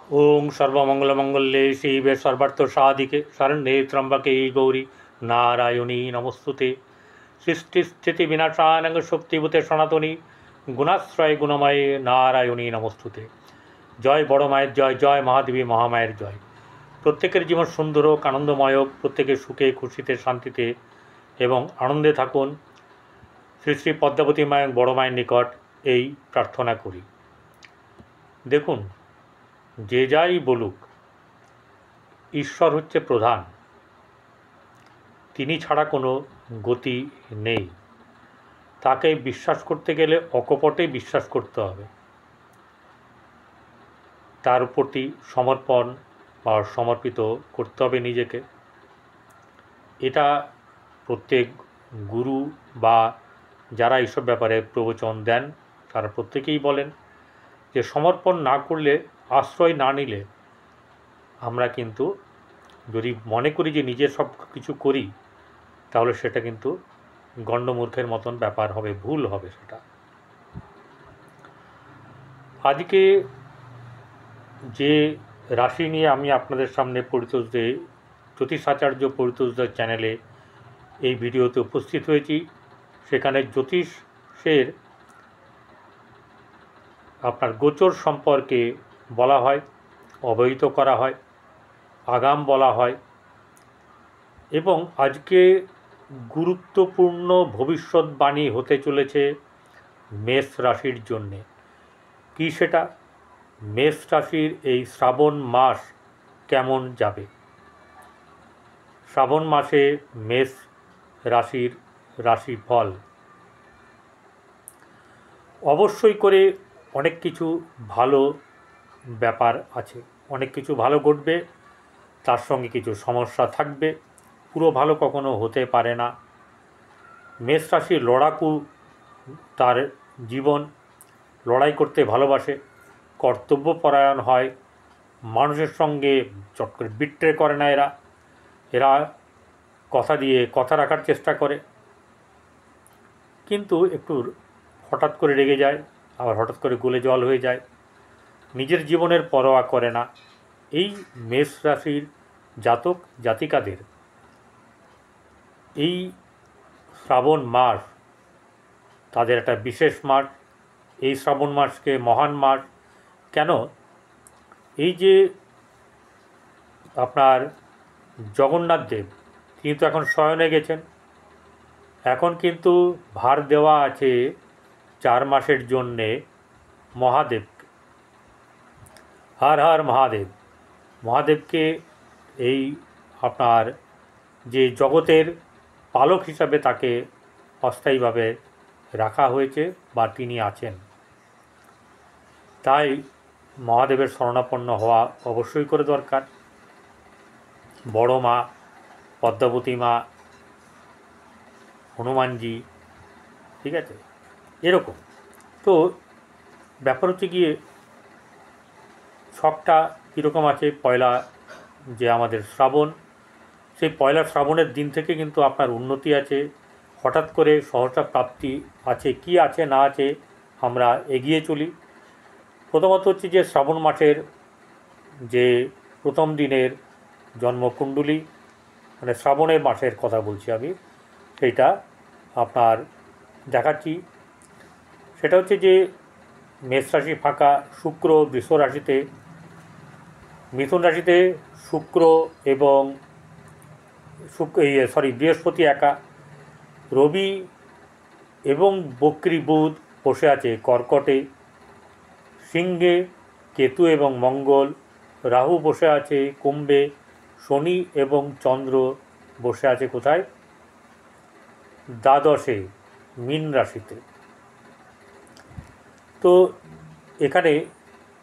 ओं सर्वमंगलमंगल्ये शिवे सर्वार्थसाधिके शरण्ये त्र्यंबके गौरी नारायणी नमस्तुते। सृष्टिस्थितिविनाशानंग शक्तिभूते सनातनी गुणाश्रय गुणमये नारायणी नमस्तुते। जय बड़ मायर जय, जय महादेवी महामायर जय। प्रत्येकेर जीवन सुंदर होक, आनंदमय होक, प्रत्येके सुखे खुशिते शांतिते एवं आनंदे थाकुन। श्री श्री पद्मावती माय बड़ मायर निकट এই प्रार्थना करी। देखुन যে যাই বলুক, ঈশ্বর হচ্ছে প্রধান, তিনি ছাড়া কোনো গতি নেই। তাকে বিশ্বাস করতে গেলে অকপটে বিশ্বাস করতে হবে, তার প্রতি সমর্পণ বা সমর্পিত করতে হবে নিজেকে। এটা প্রত্যেক গুরু বা যারা এইসব ব্যাপারে প্রবচন দেন তারা প্রত্যেকেই বলেন যে সমর্পণ না করলে, আশ্রয় না নিলে আমরা কিন্তু যদি মনে করি যে নিজে সব কিছু করি, তাহলে সেটা কিন্তু গণ্ডমূর্খের মতন ব্যাপার হবে, ভুল হবে সেটা। আজকে যে রাশি নিয়ে আমি আপনাদের সামনে পরিতোষদে জ্যোতিষাচার্য পরিতোষদার চ্যানেলে এই ভিডিওতে উপস্থিত হয়েছি, সেখানে জ্যোতিষের আপনার গোচর সম্পর্কে বলা হয়, অবহিত করা হয়, আগাম বলা হয় এবং আজকে গুরুত্বপূর্ণ ভবিষ্যৎবাণী হতে চলেছে মেষ রাশির জন্যে। কি সেটা? মেষ রাশির এই শ্রাবণ মাস কেমন যাবে। শ্রাবণ মাসে মেষ রাশির রাশিফল অবশ্যই করে অনেক কিছু ভালো ব্যাপার আছে, অনেক কিছু ভালো ঘটবে, তার সঙ্গে কিছু সমস্যা থাকবে। পুরো ভালো কখনো হতে পারে না। মেষ রাশির লড়াকু, তার জীবন, লড়াই করতে ভালোবাসে, কর্তব্যপরায়ণ হয়, মানুষের সঙ্গে চট করে বিট্রে করে না। এরা কথা দিয়ে কথা রাখার চেষ্টা করে, কিন্তু একটু হঠাৎ করে রেগে যায়, আবার হঠাৎ করে গলে জল হয়ে যায়, নিজের জীবনের পরোয়া করে না। এই মেষ রাশির জাতক জাতিকাদের এই শ্রাবণ মাস তাদের একটা বিশেষ মাস। এই শ্রাবণ মাসকে মহান মাস কেন? এই যে আপনার জগন্নাথ দেব, তিনি তো এখন শয়নে গেছেন, এখন কিন্তু ভার দেওয়া আছে 4 মাসের জন্যে মহাদেবকে। হর হর মহাদেব। মহাদেবকে এই আপনার যে জগতের পালক হিসাবে তাকে অস্থায়ীভাবে রাখা হয়েছে বা তিনি আছেন, তাই মহাদেবের শরণাপন্ন হওয়া অবশ্যই করে দরকার। বড় মা, পদ্মাবতী মা, হনুমানজি, ঠিক আছে, এরকম। তো ব্যাপার হচ্ছে গিয়ে ছকটা কীরকম আছে। পয়লা যে আমাদের শ্রাবণ, সেই পয়লা শ্রাবণের দিন থেকে কিন্তু আপনার উন্নতি আছে, হঠাৎ করে সহজা প্রাপ্তি আছে। কি আছে না আছে আমরা এগিয়ে চলি। প্রথমত হচ্ছে যে শ্রাবণ মাসের যে প্রথম দিনের জন্মকুণ্ডলী, মানে শ্রাবণের মাসের কথা বলছি আমি, সেইটা আপনার দেখাচ্ছি। সেটা হচ্ছে যে মেষ রাশি ফাঁকা, শুক্র বৃষ রাশিতে, মিথুন রাশিতে শুক্র এবং বৃহস্পতি একা, রবি এবং বক্রী বুধ বসে আছে কর্কটে, সিংহে কেতু এবং মঙ্গল, রাহু বসে আছে কুম্ভে, শনি এবং চন্দ্র বসে আছে কোথায়? দ্বাদশে মীন রাশিতে। তো এখানে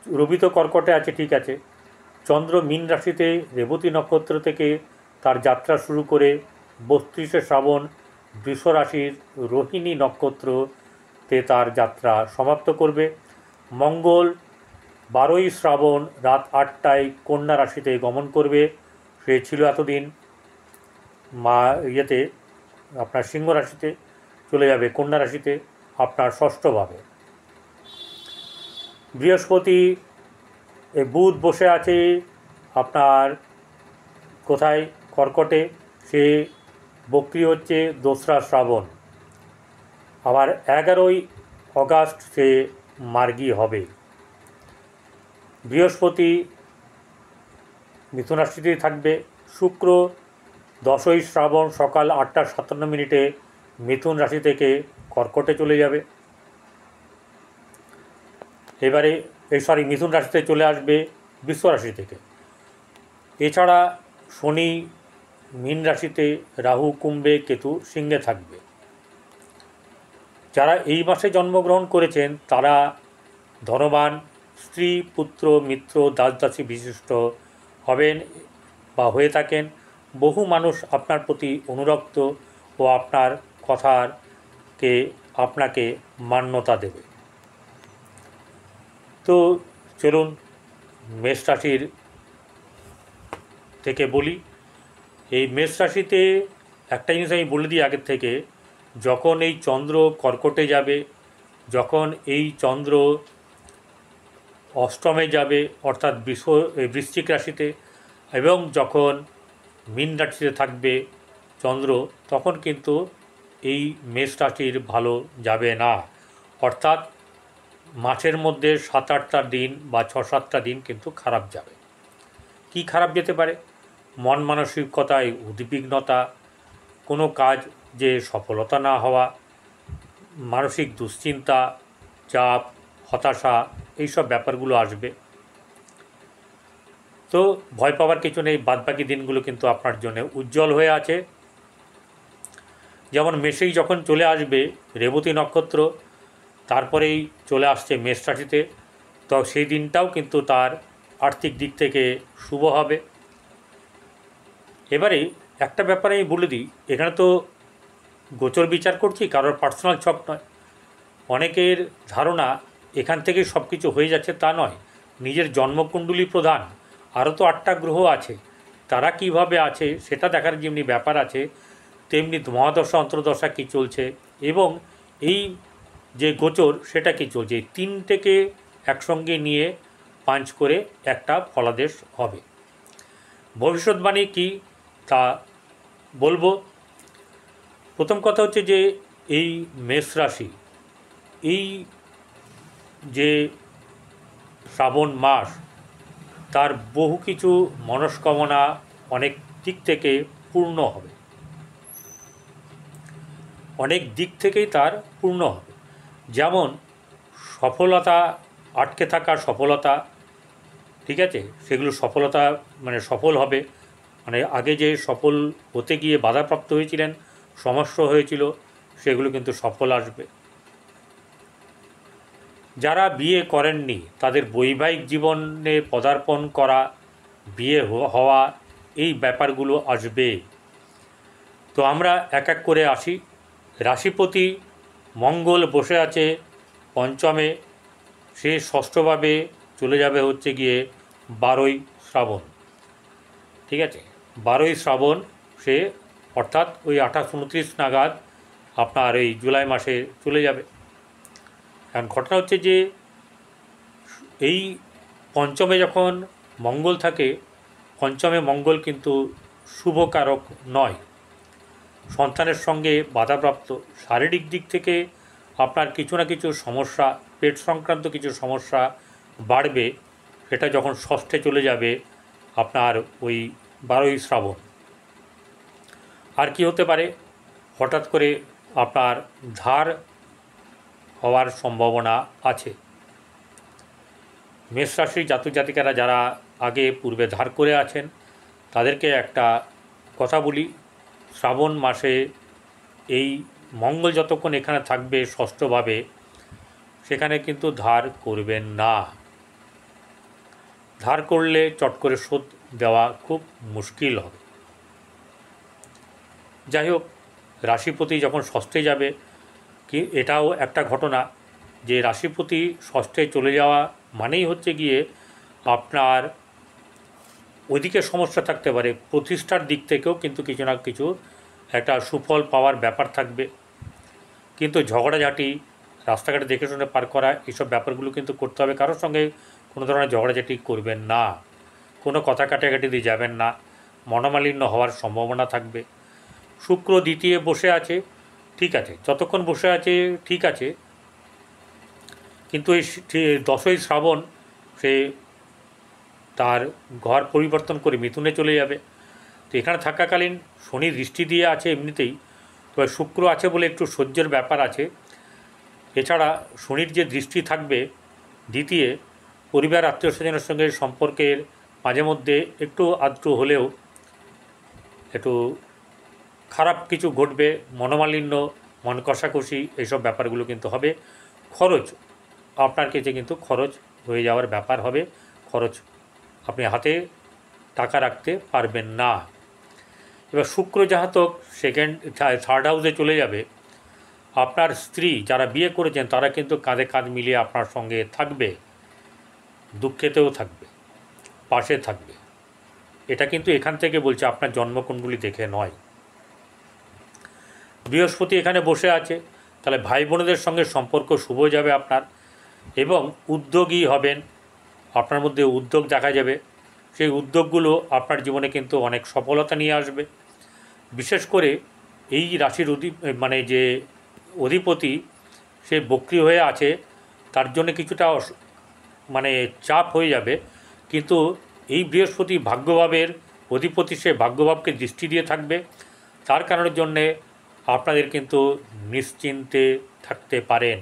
রবি তো কর্কটে আছে, ঠিক আছে, চন্দ্র মীন রাশিতে রেবতী নক্ষত্র থেকে তার যাত্রা শুরু করে 32শে শ্রাবণ বৃষ রাশির রোহিণী নক্ষত্রতে তার যাত্রা সমাপ্ত করবে। মঙ্গল 12ই শ্রাবণ রাত 8টায় কন্যা রাশিতে গমন করবে। সে ছিল এতদিন আপনার সিংহ রাশিতে, চলে যাবে কন্যা রাশিতে আপনার ষষ্ঠভাবে। বৃহস্পতি এই বুধ বসে আছে আপনার কোথায়, কর্কটে, সে বক্রি হচ্ছে 2রা শ্রাবণ, আবার 11ই অগাস্ট সে মার্গী হবে। বৃহস্পতি মিথুন রাশিতেই থাকবে। শুক্র 10ই শ্রাবণ সকাল 8টা 57 মিনিটে মিথুন রাশি থেকে কর্কটে চলে যাবে। এবারে মিথুন রাশিতে চলে আসবে বৃষ রাশি থেকে। এছাড়া শনি মীন রাশিতে, রাহু কুম্ভে, কেতু সিংহে থাকবে। যারা এই মাসে জন্মগ্রহণ করেছেন তারা ধনবান, স্ত্রী, পুত্র, মিত্র, দাসদাসী বিশিষ্ট হবেন বা হয়ে থাকেন। বহু মানুষ আপনার প্রতি অনুরক্ত ও আপনার আপনাকে মান্যতা দেবে। তো চলুন মেষ রাশির থেকে বলি। এই মেষ রাশিতে একটা জিনিস আমি বলে দিই আগের থেকে, যখন এই চন্দ্র কর্কটে যাবে, যখন এই চন্দ্র অষ্টমে যাবে অর্থাৎ বৃশ্চিক রাশিতে, এবং যখন মীন রাশিতে থাকবে চন্দ্র, তখন কিন্তু এই মেষ রাশির ভালো যাবে না। অর্থাৎ মাসের মধ্যে 7-8টা দিন বা 6-7টা দিন কিন্তু খারাপ যাবে। কি খারাপ যেতে পারে? মন মানসিকতায় উদ্বিগ্নতা, কোনো কাজ যে সফলতা না হওয়া, মানসিক দুশ্চিন্তা, চাপ, হতাশা, এইসব ব্যাপারগুলো আসবে। তো ভয় পাওয়ার কিছু নেই, বাদবাকি দিনগুলো কিন্তু আপনার জন্য উজ্জ্বল হয়ে আছে। যেমন মেষেই যখন চলে আসবে রেবতী নক্ষত্র, তারপরেই চলে আসছে মেষ রাশিতে, তো সেই দিনটাও কিন্তু তার আর্থিক দিক থেকে শুভ হবে। এবারে একটা ব্যাপারে আমি বলে দিই, এখানে তো গোচর বিচার করছি, কারোর পার্সোনাল ছক নয়। অনেকের ধারণা এখান থেকে সব কিছু হয়ে যাচ্ছে, তা নয়। নিজের জন্মকুণ্ডলী প্রধান, আরও তো 8টা গ্রহ আছে, তারা কিভাবে আছে সেটা দেখার যেমনি ব্যাপার আছে, তেমনি মহাদশা অন্তর্দশা কী চলছে এবং এই যে গোচর সেটা কী চলছে, 3টেকে একসঙ্গে নিয়ে পাঞ্চ করে একটা ফলাদেশ হবে। ভবিষ্যৎবাণী কী তা বলবো। প্রথম কথা হচ্ছে যে এই মেষ রাশি, এই যে শ্রাবণ মাস, তার বহু কিছু মনস্কামনা অনেক দিক থেকে পূর্ণ হবে, অনেক দিক থেকেই তার পূর্ণ হবে। যেমন সফলতা, আটকে থাকা সফলতা, ঠিক আছে, সেগুলো সফলতা মানে সফল হবে, মানে আগে যে সফল হতে গিয়ে বাধাপ্রাপ্ত হয়েছিলেন, সমস্যা হয়েছিল, সেগুলো কিন্তু সফল আসবে। যারা বিয়ে করেননি তাদের বৈবাহিক জীবনে পদার্পণ করা, বিয়ে হওয়া, এই ব্যাপারগুলো আসবে। তো আমরা এক এক করে আসি। রাশিপতি মঙ্গল বসে আছে পঞ্চমে, সে ষষ্ঠভাবে চলে যাবে হচ্ছে গিয়ে 12ই শ্রাবণ, ঠিক আছে। 12ই শ্রাবণ সে অর্থাৎ ওই 28-29 নাগাদ আপনার এই জুলাই মাসে চলে যাবে। কারণ ঘটনা হচ্ছে যে এই পঞ্চমে যখন মঙ্গল থাকে, পঞ্চমে মঙ্গল কিন্তু শুভকারক নয়, সন্তানের সঙ্গে বাধাপ্রাপ্ত, শারীরিক দিক থেকে আপনার কিছু না কিছু সমস্যা, পেট সংক্রান্ত কিছু সমস্যা বাড়বে। সেটা যখন ষষ্ঠে চলে যাবে আপনার ওই 12ই শ্রাবণ। আর কি হতে পারে? হঠাৎ করে আপনার ধার হওয়ার সম্ভাবনা আছে। মেষ রাশির জাতক জাতিকারা যারা আগে পূর্বে ধার করে আছেন, তাদেরকে একটা কথা বলি, শ্রাবণ মাসে এই মঙ্গল যতক্ষণ এখানে থাকবে ষষ্ঠভাবে, সেখানে কিন্তু ধার করবেন না। ধার করলে চট করে শোধ দেওয়া খুব মুশকিল হবে। যাই হোক, রাশিপতি যখন ষষ্ঠে যাবে, কি এটাও একটা ঘটনা যে রাশিপতি ষষ্ঠে চলে যাওয়া মানেই হচ্ছে গিয়ে আপনার ওইদিকে সমস্যা থাকতে পারে, প্রতিষ্ঠার দিক থেকেও কিন্তু কিছু না কিছু একটা সুফল পাওয়ার ব্যাপার থাকবে। কিন্তু ঝগড়াঝাটি, রাস্তাঘাটে দেখে শুনে পার করা, এইসব ব্যাপারগুলো কিন্তু করতে হবে। কারোর সঙ্গে কোনো ধরনের ঝগড়াঝাটি করবেন না, কোনো কথা কাটাকাটিতে যাবেন না, মনোমালিন্য হওয়ার সম্ভাবনা থাকবে। শুক্র দ্বিতীয় বসে আছে, ঠিক আছে, যতক্ষণ বসে আছে ঠিক আছে, কিন্তু এই 10ই শ্রাবণ সে তার ঘর পরিবর্তন করে মিথুনে চলে যাবে। তো এখানে থাকাকালীন শনি দৃষ্টি দিয়ে আছে এমনিতেই, তবে শুক্র আছে বলে একটু সহ্যের ব্যাপার আছে। এছাড়া শনির যে দৃষ্টি থাকবে দ্বিতীয়, পরিবার আত্মীয় স্বজনের সঙ্গে সম্পর্কের মাঝে মধ্যে একটু আধটু হলেও একটু খারাপ কিছু ঘটবে, মনোমালিন্য, মন কষাকষি, এইসব ব্যাপারগুলো কিন্তু হবে। খরচ, আপনার কাছে কিন্তু খরচ হয়ে যাওয়ার ব্যাপার হবে, খরচ, আপনি হাতে টাকা রাখতে পারবেন না। এবার শুক্র জাতক থার্ড হাউসে চলে যাবে, আপনার স্ত্রী যারা বিয়ে করেছেন তারা কিন্তু কাঁধে কাঁধ মিলিয়ে আপনার সঙ্গে থাকবে, দুঃখেতেও থাকবে, পাশে থাকবে। এটা কিন্তু এখান থেকে বলছে, আপনার জন্মকুণ্ডলী দেখে নয়। বৃহস্পতি এখানে বসে আছে, তাহলে ভাই বোনদের সঙ্গে সম্পর্ক শুভ যাবে আপনার, এবং উদ্যোগী হবেন, আপনার মধ্যে উদ্যোগ দেখা যাবে। সেই উদ্যোগগুলো আপনার জীবনে কিন্তু অনেক সফলতা নিয়ে আসবে। বিশেষ করে এই রাশির মানে যে অধিপতি সে বক্রী হয়ে আছে, তার জন্য কিছুটা মানে চাপ হয়ে যাবে, কিন্তু এই বৃহস্পতি ভাগ্যভাবের অধিপতি, সে ভাগ্যভাবকে দৃষ্টি দিয়ে থাকবে, তার কারণের জন্যে আপনাদের কিন্তু নিশ্চিন্তে থাকতে পারেন।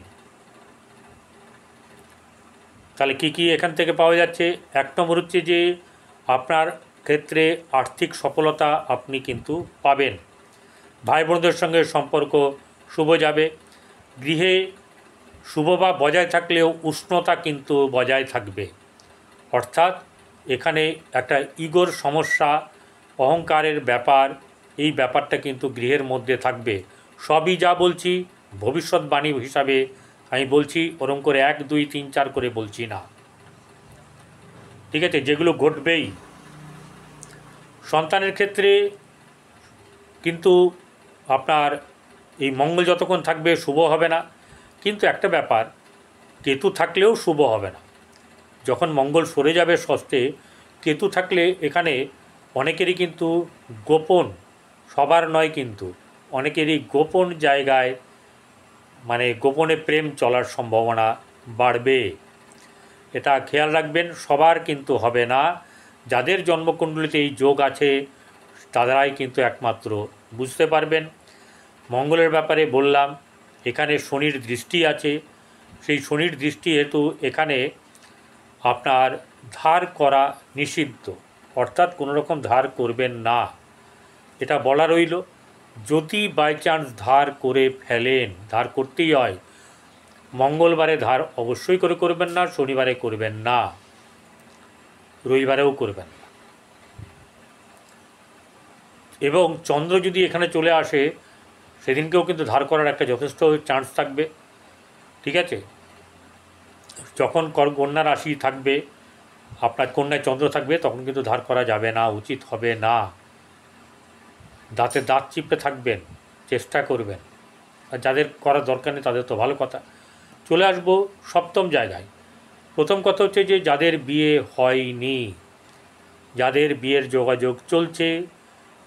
তাহলে কি কি এখান থেকে পাওয়া যাচ্ছে? 1 নম্বর হচ্ছে যে আপনার ক্ষেত্রে আর্থিক সফলতা আপনি কিন্তু পাবেন, ভাই বোনদের সঙ্গে সম্পর্ক শুভ যাবে, গৃহে শুভভাব বজায় থাকলেও উষ্ণতা কিন্তু বজায় থাকবে। অর্থাৎ এখানে একটা ইগোর সমস্যা, অহংকারের ব্যাপার, এই ব্যাপারটা কিন্তু গৃহের মধ্যে থাকবে। সবই যা বলছি ভবিষ্যৎবাণী হিসাবে আমি বলছি, ওরম করে 1, 2, 3, 4 করে বলছি না, ঠিক আছে, যেগুলো ঘটবেই। সন্তানের ক্ষেত্রে কিন্তু আপনার এই মঙ্গল যতক্ষণ থাকবে শুভ হবে না, কিন্তু একটা ব্যাপার, কেতু থাকলেও শুভ হবে না। যখন মঙ্গল সরে যাবে ষষ্ঠে, কেতু থাকলে এখানে অনেকেরই কিন্তু গোপন, সবার নয় কিন্তু অনেকেরই গোপন জায়গায় মানে গোপনে প্রেম চলার সম্ভাবনা বাড়বে। এটা খেয়াল রাখবেন, সবার কিন্তু হবে না। যাদের জন্মকুণ্ডলিতে এই যোগ আছে তারাই কিন্তু একমাত্র বুঝতে পারবেন। মঙ্গলের ব্যাপারে বললাম, এখানে শনির দৃষ্টি আছে, সেই শনির দৃষ্টি হেতু এখানে আপনার ধার করা নিষিদ্ধ, অর্থাৎ কোনো রকম ধার করবেন না, এটা বলা রইল। যদি বাই চান্স ধার করে ফেলেন, ধার করতেই হয়, মঙ্গলবারে ধার অবশ্যই করে করবেন না, শনিবারে করবেন না, রবিবারেও করবেন না। এবং চন্দ্র যদি এখানে চলে আসে সেদিনকেও কিন্তু ধার করার একটা যথেষ্ট চান্স থাকবে, ঠিক আছে। যখন কন্যা রাশি থাকবে, আপনার কন্যায় চন্দ্র থাকবে, তখন কিন্তু ধার করা যাবে না, উচিত হবে না। দাঁতে দাঁত চিপে থাকবেন, চেষ্টা করবেন, আর যাদের করার দরকার নেই তাদের তো ভালো কথা। চলে আসবো সপ্তম জায়গায়। প্রথম কথা হচ্ছে যে যাদের বিয়ে হয়নি, যাদের বিয়ের যোগাযোগ চলছে,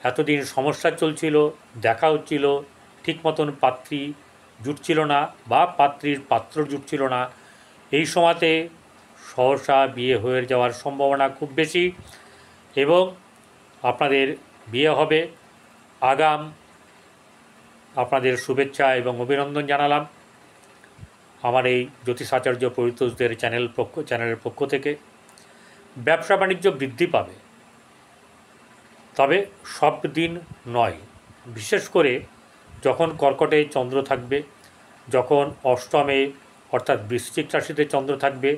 এতদিন সমস্যা চলছিল, দেখা হচ্ছিল, ঠিক মতন পাত্রী জুটছিল না বা পাত্রীর পাত্র জুটছিল না, এই সময়তে সহসা বিয়ে হয়ে যাওয়ার সম্ভাবনা খুব বেশি, এবং আপনাদের বিয়ে হবে। আগাম আপনাদের শুভেচ্ছা এবং অভিনন্দন জানালাম আমার এই জ্যোতিষাচার্য পরিতোষদের চ্যানেলের পক্ষ থেকে। ব্যবসা বাণিজ্য বৃদ্ধি পাবে, তবে সব দিন নয়। বিশেষ করে যখন কর্কটে চন্দ্র থাকবে, যখন অষ্টমে অর্থাৎ বৃশ্চিক রাশিতে চন্দ্র থাকবে,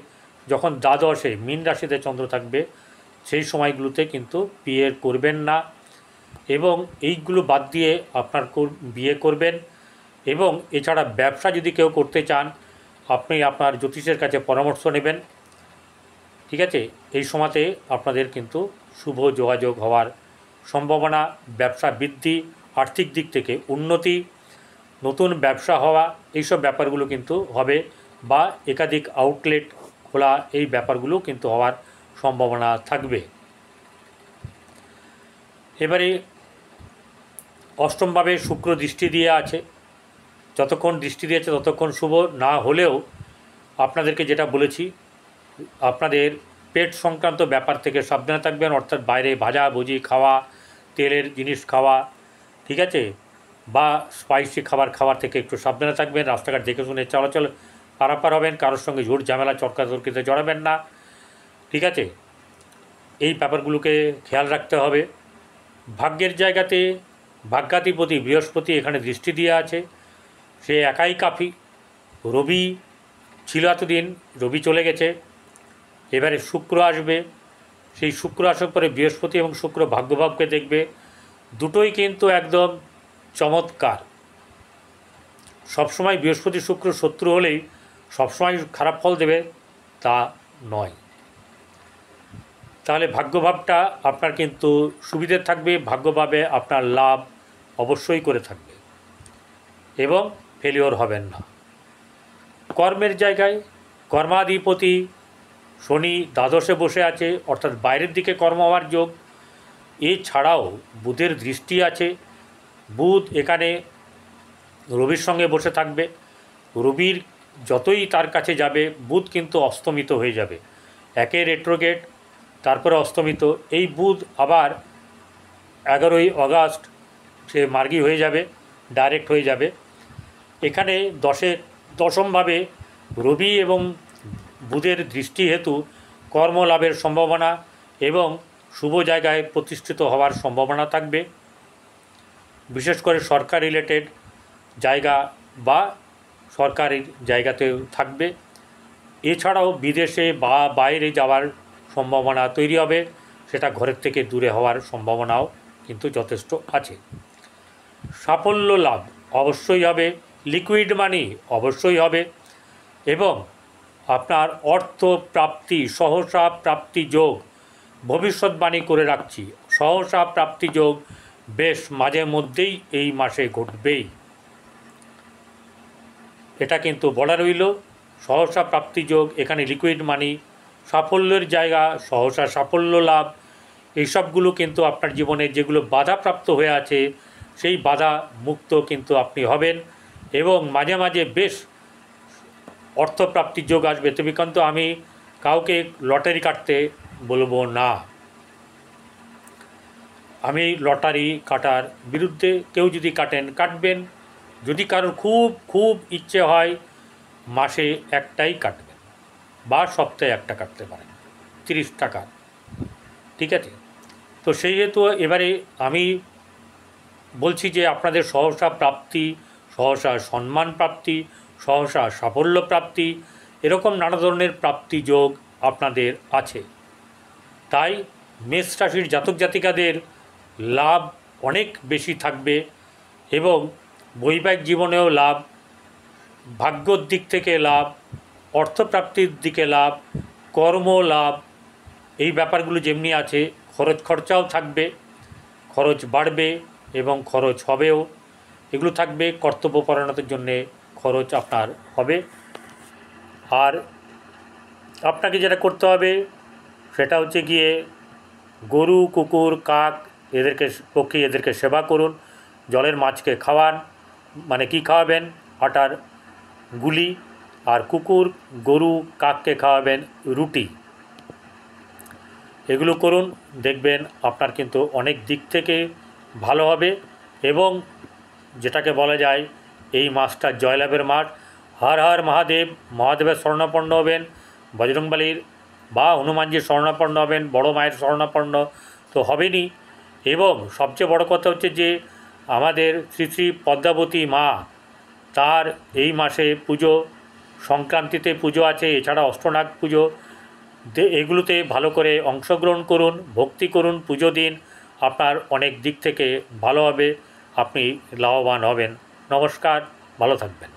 যখন দ্বাদশে মীন রাশিতে চন্দ্র থাকবে, সেই সময়গুলোতে কিন্তু বিয়ে করবেন না, এবং এইগুলো বাদ দিয়ে আপনার বিয়ে করবেন। এবং এছাড়া ব্যবসা যদি কেউ করতে চান, আপনি আপনার জ্যোতিষের কাছে পরামর্শ নেবেন, ঠিক আছে। এই সময়তে আপনাদের কিন্তু শুভ যোগাযোগ হওয়ার সম্ভাবনা, ব্যবসা বৃদ্ধি, আর্থিক দিক থেকে উন্নতি, নতুন ব্যবসা হওয়া, এইসব ব্যাপারগুলো কিন্তু হবে, বা একাধিক আউটলেট খোলা, এই ব্যাপারগুলো কিন্তু হওয়ার সম্ভাবনা থাকবে। এবারে অষ্টমভাবে শুক্র দৃষ্টি দিয়ে আছে, যতক্ষণ দৃষ্টি দিয়েছে ততক্ষণ শুভ না হলেও আপনাদেরকে যেটা বলেছি, আপনাদের পেট সংক্রান্ত ব্যাপার থেকে সাবধানে থাকবেন, অর্থাৎ বাইরে ভাজা ভুজি খাওয়া, তেলের জিনিস খাওয়া, ঠিক আছে, বা স্পাইসি খাবার থেকে একটু সাবধানে থাকবেন। রাস্তাঘাট দেখে শুনে চলাচল পারাপার হবেন, কারোর সঙ্গে ঝুট ঝামেলা চর্কাতর্কিতে জড়াবেন না, ঠিক আছে, এই ব্যাপারগুলোকে খেয়াল রাখতে হবে। ভাগ্যের জায়গাতে ভাগ্যাধিপতি বৃহস্পতি এখানে দৃষ্টি দিয়ে আছে, সে একাই কাফি। রবি ছিল এতদিন, রবি চলে গেছে, এবারে শুক্র আসবে। সেই শুক্র আসার পরে বৃহস্পতি এবং শুক্র ভাগ্যভাবকে দেখবে, দুটোই কিন্তু একদম চমৎকার। সবসময় বৃহস্পতি শুক্র শত্রু হলেই সবসময় খারাপ ফল দেবে তা নয়। তাহলে ভাগ্যভাবটা আপনার কিন্তু সুবিধে থাকবে, ভাগ্যভাবে আপনার লাভ অবশ্যই করে থাকবে এবং ফেলিওর হবেন না। কর্মের জায়গায় কর্মাধিপতি শনি দ্বাদশে বসে আছে, অর্থাৎ বাইরের দিকে কর্ম হওয়ার যোগ। এছাড়াও বুধের দৃষ্টি আছে, বুধ এখানে রবির সঙ্গে বসে থাকবে। রবির যতই তার কাছে যাবে বুধ কিন্তু অস্তমিত হয়ে যাবে, একে রেট্রোগেট তারপরে অস্তমিত। এই বুধ আবার 11ই অগাস্ট সে মার্গী হয়ে যাবে, ডাইরেক্ট হয়ে যাবে। এখানে দশমভাবে রবি এবং বুধের দৃষ্টি হেতু কর্মলাভের সম্ভাবনা এবং শুভ জায়গায় প্রতিষ্ঠিত হওয়ার সম্ভাবনা থাকবে, বিশেষ করে সরকার রিলেটেড জায়গা বা সরকারি জায়গাতেও থাকবে। এছাড়াও বিদেশে বা বাইরে যাওয়ার সম্ভাবনা তৈরি হবে, সেটা ঘরের থেকে দূরে হওয়ার সম্ভাবনাও কিন্তু যথেষ্ট আছে। সাফল্য লাভ অবশ্যই হবে, লিকুইড মানি অবশ্যই হবে এবং আপনার অর্থ প্রাপ্তি, সহসা প্রাপ্তি যোগ ভবিষ্যৎবাণী করে রাখছি, সহসা প্রাপ্তি যোগ বেশ মাঝে মধ্যেই এই মাসে ঘটবেই, এটা কিন্তু বলা রইল। সহসা প্রাপ্তি যোগ, এখানে লিকুইড মানি, সাফল্যের জায়গা, সহসা সাফল্য লাভ, এইসবগুলো কিন্তু আপনার জীবনে যেগুলো বাধাপ্রাপ্ত হয়ে আছে সেই বাধা মুক্ত কিন্তু আপনি হবেন এবং মাঝে মাঝে বেশ অর্থপ্রাপ্তির যোগ আসবে। তবে কিন্তু আমি কাউকে লটারি কাটতে বলবো না, আমি লটারি কাটার বিরুদ্ধে। কেউ যদি কাটেন কাটবেন, যদি কারোর খুব খুব ইচ্ছে হয় মাসে একটাই কাটবেন বা সপ্তাহে একটা কাটতে পারেন 30 টাকা, ঠিক আছে। তো সেই হেতু এবারে আমি বলছি যে আপনাদের সহসা প্রাপ্তি, সহসা সম্মান প্রাপ্তি, সহসা সাফল্য প্রাপ্তি, এরকম নানা ধরনের প্রাপ্তি যোগ আপনাদের আছে। তাই মেষ রাশির জাতক জাতিকাদের লাভ অনেক বেশি থাকবে এবং বৈবাহিক জীবনেও লাভ, ভাগ্যর দিক থেকে লাভ, অর্থপ্রাপ্তির দিকে লাভ, কর্ম লাভ, এই ব্যাপারগুলো যেমনি আছে খরচ খরচাও থাকবে, খরচ বাড়বে এবং খরচ হবেও, এগুলো থাকবে। কর্তব্যপরায়ণতার জন্যে খরচ আপনার হবে। আর আপনাকে যেটা করতে হবে সেটা হচ্ছে গিয়ে গরু, কুকুর, কাক এদেরকে সেবা করুন, জলের মাছকে খাওয়ান, মানে কি খাওয়াবেন, আটার গুলি, আর কুকুর, গরু, কাককে খাওয়াবেন রুটি। এগুলো করুন, দেখবেন আপনার কিন্তু অনেক দিক থেকে ভালো হবে এবং যেটাকে বলা যায় এই মাসটা জয়লাভের মাস। হর হর মহাদেব, মহাদেবের শরণাপন্ন হবেন, বজরংবলীর বা হনুমানজির শরণাপন্ন হবেন, বড় মায়ের শরণাপন্ন তো হবেনই। এবং সবচেয়ে বড় কথা হচ্ছে যে আমাদের শ্রী শ্রী পদ্মাবতী মা, তার এই মাসে পুজো, সংক্রান্তিতে পুজো আছে, এছাড়া অষ্টনাগ পুজো, এগুলোতে ভালো করে অংশগ্রহণ করুন, ভক্তি করুন, পুজো দিন, আপনার অনেক দিক থেকে ভালো হবে, আপনি লাভবান হবেন। নমস্কার, ভালো থাকবেন।